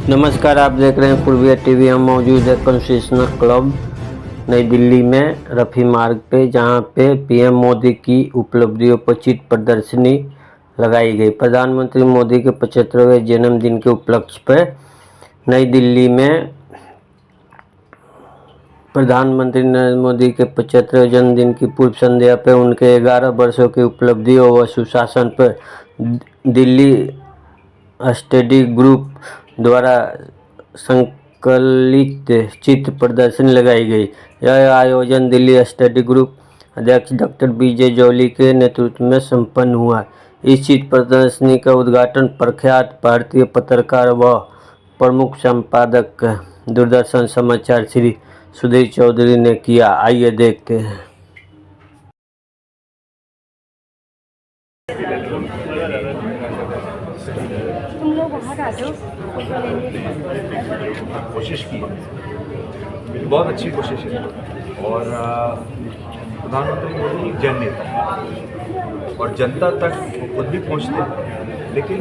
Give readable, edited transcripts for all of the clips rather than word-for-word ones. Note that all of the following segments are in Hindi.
नमस्कार, आप देख रहे हैं पूर्विया टीवी। हम मौजूद है कॉन्स्टिट्यूशनल क्लब नई दिल्ली में रफ़ी मार्ग पे, जहां पे पीएम मोदी की उपलब्धियों पर चित्र प्रदर्शनी लगाई गई। प्रधानमंत्री मोदी के 75वें जन्मदिन के उपलक्ष्य पर नई दिल्ली में प्रधानमंत्री नरेंद्र मोदी के 75वें जन्मदिन की पूर्व संध्या पर उनके 11 वर्षों की उपलब्धियों व सुशासन पर दिल्ली स्टडी ग्रुप द्वारा संकलित चित्र प्रदर्शनी लगाई गई। यह आयोजन दिल्ली स्टडी ग्रुप अध्यक्ष डॉक्टर बीजे जॉली के नेतृत्व में संपन्न हुआ। इस चित्र प्रदर्शनी का उद्घाटन प्रख्यात भारतीय पत्रकार व प्रमुख संपादक दूरदर्शन समाचार श्री सुधीर चौधरी ने किया। आइए देखते हैं। तुम लोग बाहर आ जाओ। कोशिश की, बहुत अच्छी कोशिश है। और प्रधानमंत्री मोदी एक जन नेता है और जनता तक वो खुद भी पहुँचते हैं, लेकिन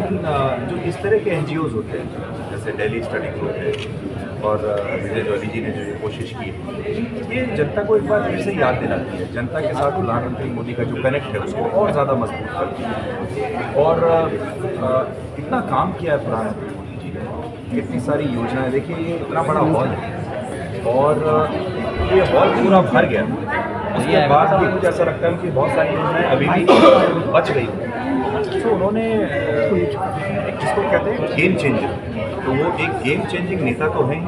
जो इस तरह के NGOs होते हैं जैसे दिल्ली स्टडी ग्रुप है और विजय जॉली जी ने जो ये कोशिश की है, ये जनता को एक बार फिर से याद दिलाती है। जनता के साथ प्रधानमंत्री मोदी का जो कनेक्ट है उसको और ज़्यादा मजबूत करती है। और इतना काम किया है प्रधानमंत्री मोदी जी ने, इतनी सारी योजनाएं। देखिए, ये इतना बड़ा हॉल है और ये हॉल पूरा भर गया। उसके बाद भी मुझे ऐसा लगता है कि बहुत सारी योजनाएं अभी भी बच गई। तो उन्होंने जिसको कहते हैं गेम चेंजर, तो वो एक गेम चेंजिंग नेता तो हैं,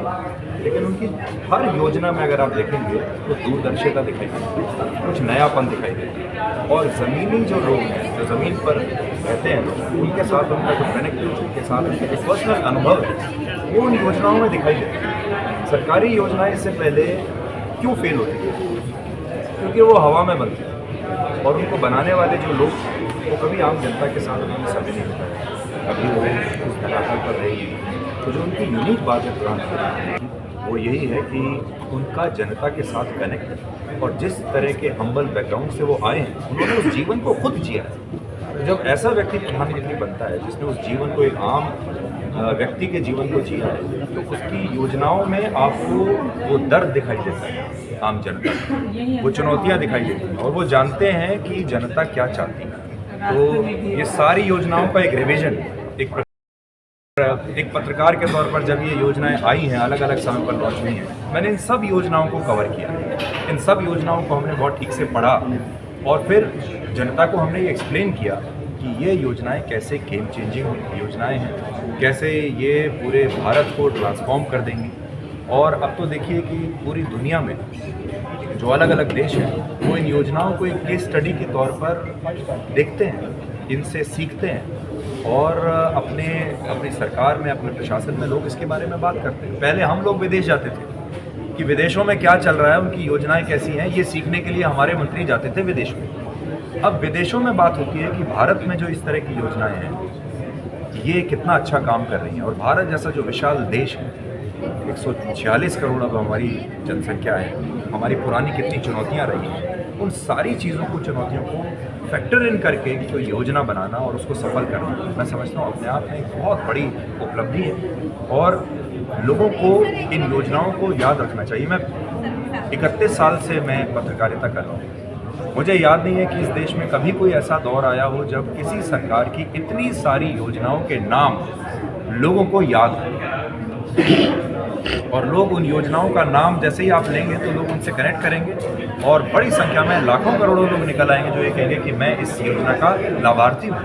लेकिन उनकी हर योजना में अगर आप देखेंगे तो दूरदर्शिता दिखाई देती है, कुछ नयापन दिखाई देती है। और ज़मीनी जो लोग हैं, जो ज़मीन पर रहते हैं लोग, उनके साथ उनका जो कनेक्टिविटी के साथ उनके जो पर्सनल अनुभव है वो उन योजनाओं में दिखाई देते हैं। सरकारी योजनाएं इससे पहले क्यों फेल होती थी? क्योंकि वो हवा में बनती थी और उनको बनाने वाले जो लोग वो कभी आम जनता के साथ उन्होंने समय नहीं बिताया, कभी वो उस धरातल पर रही। तो जो उनकी यूनिक बात है प्रधानमंत्री, वो यही है कि उनका जनता के साथ कनेक्ट, और जिस तरह के हम्बल बैकग्राउंड से वो आए हैं उन्होंने उस जीवन को खुद जिया है। जब ऐसा व्यक्ति प्रधानमंत्री बनता है जिसने उस जीवन को, एक आम व्यक्ति के जीवन को जिया है, तो उसकी योजनाओं में आपको वो दर्द दिखाई देता है आम जनता को, वो चुनौतियाँ दिखाई देती हैं और वो जानते हैं कि जनता क्या चाहती है। तो ये सारी योजनाओं का एक रिवीजन, एक पत्रकार के तौर पर जब ये योजनाएं आई हैं, अलग अलग समय पर लॉन्च हुई हैं, मैंने इन सब योजनाओं को कवर किया। इन सब योजनाओं को हमने बहुत ठीक से पढ़ा और फिर जनता को हमने ये एक्सप्लेन किया कि ये योजनाएं कैसे गेम चेंजिंग योजनाएं हैं, कैसे ये पूरे भारत को ट्रांसफॉर्म कर देंगी। और अब तो देखिए कि पूरी दुनिया में जो अलग अलग देश हैं वो इन योजनाओं को एक केस स्टडी के तौर पर देखते हैं, इनसे सीखते हैं और अपनी सरकार में, अपने प्रशासन में लोग इसके बारे में बात करते हैं। पहले हम लोग विदेश जाते थे कि विदेशों में क्या चल रहा है, उनकी योजनाएं कैसी हैं, ये सीखने के लिए हमारे मंत्री जाते थे विदेश में। अब विदेशों में बात होती है कि भारत में जो इस तरह की योजनाएं हैं ये कितना अच्छा काम कर रही हैं। और भारत जैसा जो विशाल देश है, 146 करोड़ अब हमारी जनसंख्या है, हमारी पुरानी कितनी चुनौतियाँ रही हैं, उन सारी चीज़ों को, चुनौतियों को फैक्टर इन करके कोई योजना बनाना और उसको सफल करना, मैं समझता हूँ अपने आप में एक बहुत बड़ी उपलब्धि है। और लोगों को इन योजनाओं को याद रखना चाहिए। मैं 31 साल से मैं पत्रकारिता कर रहा हूँ, मुझे याद नहीं है कि इस देश में कभी कोई ऐसा दौर आया हो जब किसी सरकार की इतनी सारी योजनाओं के नाम लोगों को याद हो और लोग उन योजनाओं का नाम जैसे ही आप लेंगे तो लोग उनसे कनेक्ट करेंगे और बड़ी संख्या में लाखों करोड़ों लोग निकल आएंगे जो ये कहेंगे कि मैं इस योजना का लाभार्थी हूँ,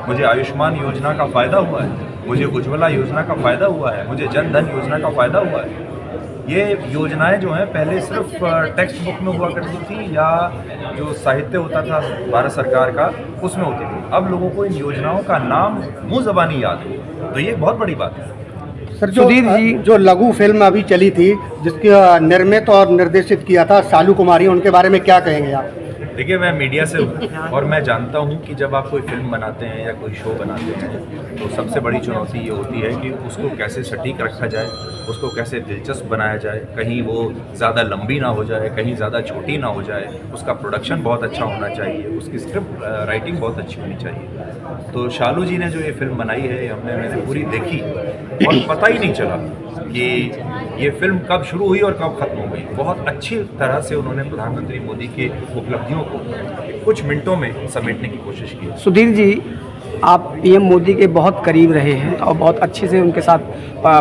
मुझे आयुष्मान योजना का फ़ायदा हुआ है, मुझे उज्ज्वला योजना का फ़ायदा हुआ है, मुझे जन धन योजना का फ़ायदा हुआ है। ये योजनाएं जो हैं पहले सिर्फ टेक्स्ट बुक में हुआ करती थी या जो साहित्य होता था भारत सरकार का उसमें होती थी। अब लोगों को इन योजनाओं का नाम मुँह ज़बानी याद है, तो ये बहुत बड़ी बात है। सर, जो लघु फिल्म अभी चली थी जिसके निर्मित और निर्देशित किया था सालू कुमारी, उनके बारे में क्या कहेंगे आप? देखिए, मैं मीडिया से हूँ और मैं जानता हूँ कि जब आप कोई फिल्म बनाते हैं या कोई शो बनाते हैं तो सबसे बड़ी चुनौती ये होती है कि उसको कैसे सटीक रखा जाए, उसको कैसे दिलचस्प बनाया जाए, कहीं वो ज़्यादा लंबी ना हो जाए, कहीं ज़्यादा छोटी ना हो जाए, उसका प्रोडक्शन बहुत अच्छा होना चाहिए, उसकी स्क्रिप्ट राइटिंग बहुत अच्छी होनी चाहिए। तो शालू जी ने जो ये फिल्म बनाई है, मैंने पूरी देखी और पता ही नहीं चला कि ये फिल्म कब शुरू हुई और कब ख़त्म हो गई। बहुत अच्छी तरह से उन्होंने प्रधानमंत्री मोदी के उपलब्धियों को कुछ मिनटों में समेटने की कोशिश की। सुधीर जी, आप पीएम मोदी के बहुत करीब रहे हैं और बहुत अच्छे से उनके साथ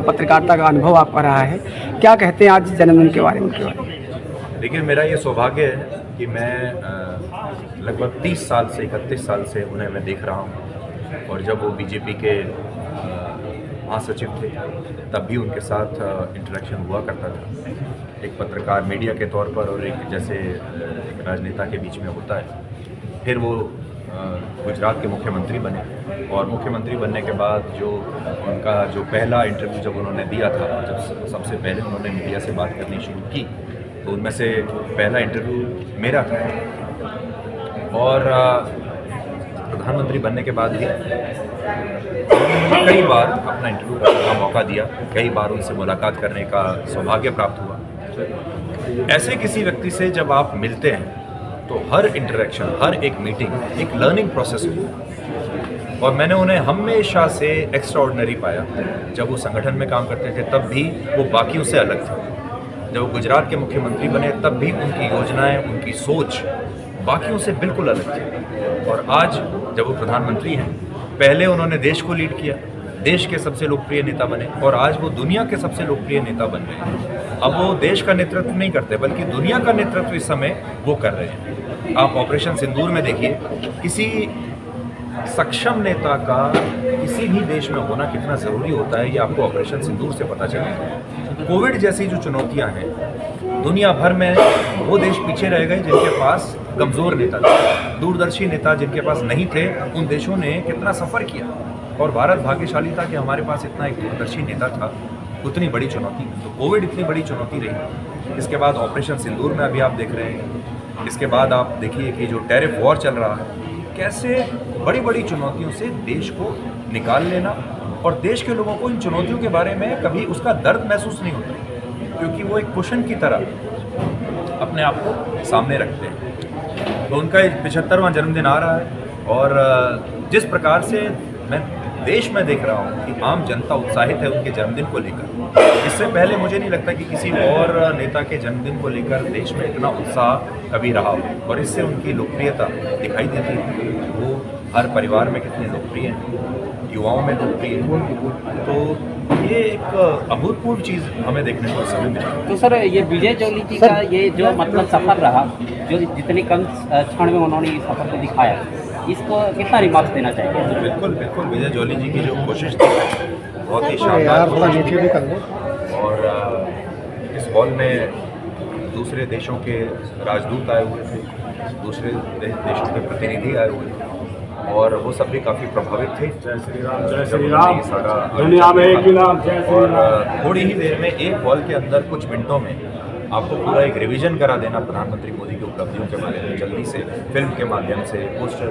पत्रकारिता का अनुभव आपका रहा है। क्या कहते हैं आज जन्मदिन के बारे में? देखिए, मेरा ये सौभाग्य है कि मैं लगभग 30 साल से 31 साल से उन्हें मैं देख रहा हूँ और जब वो बीजेपी के महासचिव थे तब भी उनके साथ इंटरेक्शन हुआ करता था, एक पत्रकार मीडिया के तौर पर और एक जैसे एक राजनेता के बीच में होता है। फिर वो गुजरात के मुख्यमंत्री बने और मुख्यमंत्री बनने के बाद जो उनका जो पहला इंटरव्यू जब उन्होंने दिया था, जब सबसे पहले उन्होंने मीडिया से बात करनी शुरू की तो उनमें से पहला इंटरव्यू मेरा था और प्रधानमंत्री बनने के बाद भी उन्होंने मुझे कई बार अपना इंटरव्यू करने का मौका दिया, कई बार उनसे मुलाकात करने का सौभाग्य प्राप्त हुआ। ऐसे किसी व्यक्ति से जब आप मिलते हैं तो हर इंटरेक्शन, हर एक मीटिंग एक लर्निंग प्रोसेस हुई और मैंने उन्हें हमेशा से एक्स्ट्राऑर्डिनरी पाया। जब वो संगठन में काम करते थे तब भी वो बाकियों से अलग थे, जब वो गुजरात के मुख्यमंत्री बने तब भी उनकी योजनाएं, उनकी सोच बाकियों से बिल्कुल अलग थी और आज जब वो प्रधानमंत्री हैं, पहले उन्होंने देश को लीड किया, देश के सबसे लोकप्रिय नेता बने और आज वो दुनिया के सबसे लोकप्रिय नेता बन गए हैं। अब वो देश का नेतृत्व नहीं करते बल्कि दुनिया का नेतृत्व इस समय वो कर रहे हैं। आप ऑपरेशन सिंदूर में देखिए, किसी सक्षम नेता का किसी भी देश में होना कितना ज़रूरी होता है, ये आपको ऑपरेशन सिंदूर से पता चलेगा। कोविड जैसी जो चुनौतियां हैं, दुनिया भर में वो देश पीछे रह गए जिनके पास कमज़ोर नेता थे, दूरदर्शी नेता जिनके पास नहीं थे। उन देशों ने कितना सफ़र किया और भारत भाग्यशाली था कि हमारे पास इतना एक दूरदर्शी नेता था। उतनी बड़ी चुनौती, तो कोविड इतनी बड़ी चुनौती रही। इसके बाद ऑपरेशन सिंदूर में अभी आप देख रहे हैं, इसके बाद आप देखिए कि जो टैरिफ वॉर चल रहा है, कैसे बड़ी बड़ी चुनौतियों से देश को निकाल लेना और देश के लोगों को इन चुनौतियों के बारे में कभी उसका दर्द महसूस नहीं होता क्योंकि वो एक कुशन की तरह अपने आप को सामने रखते हैं। तो उनका 75वां जन्मदिन आ रहा है और जिस प्रकार से मैं देश में देख रहा हूँ कि आम जनता उत्साहित है उनके जन्मदिन को लेकर, इससे पहले मुझे नहीं लगता कि किसी और नेता के जन्मदिन को लेकर देश में इतना उत्साह कभी रहा हो और इससे उनकी लोकप्रियता दिखाई देती है। वो हर परिवार में कितने लोकप्रिय हैं, युवाओं में लोकप्रिय हैं। तो ये एक अभूतपूर्व चीज़ हमें देखने को समय मिला। तो सर, ये विजय जोली जी का ये जो मतलब सफ़र रहा, जो जितने कम क्षण में उन्होंने इस सफ़र को दिखाया, इसको कितना रिमार्क्स देना चाहिए? बिल्कुल बिल्कुल, विजय जोली जी की जो कोशिश थी बहुत ही शानदार और इस हॉल में दूसरे देशों के राजदूत आए हुए थे, दूसरे देशों के प्रतिनिधि आए हुए थे और वो सब भी काफ़ी प्रभावित थे। जय श्री राम, दुनिया में एक ही नाम, जय श्री राम। और थोड़ी ही देर में एक हॉल के अंदर कुछ मिनटों में आपको पूरा एक रिवीजन करा देना प्रधानमंत्री मोदी की उपलब्धियों के बारे में, जल्दी से फिल्म के माध्यम से, पोस्टर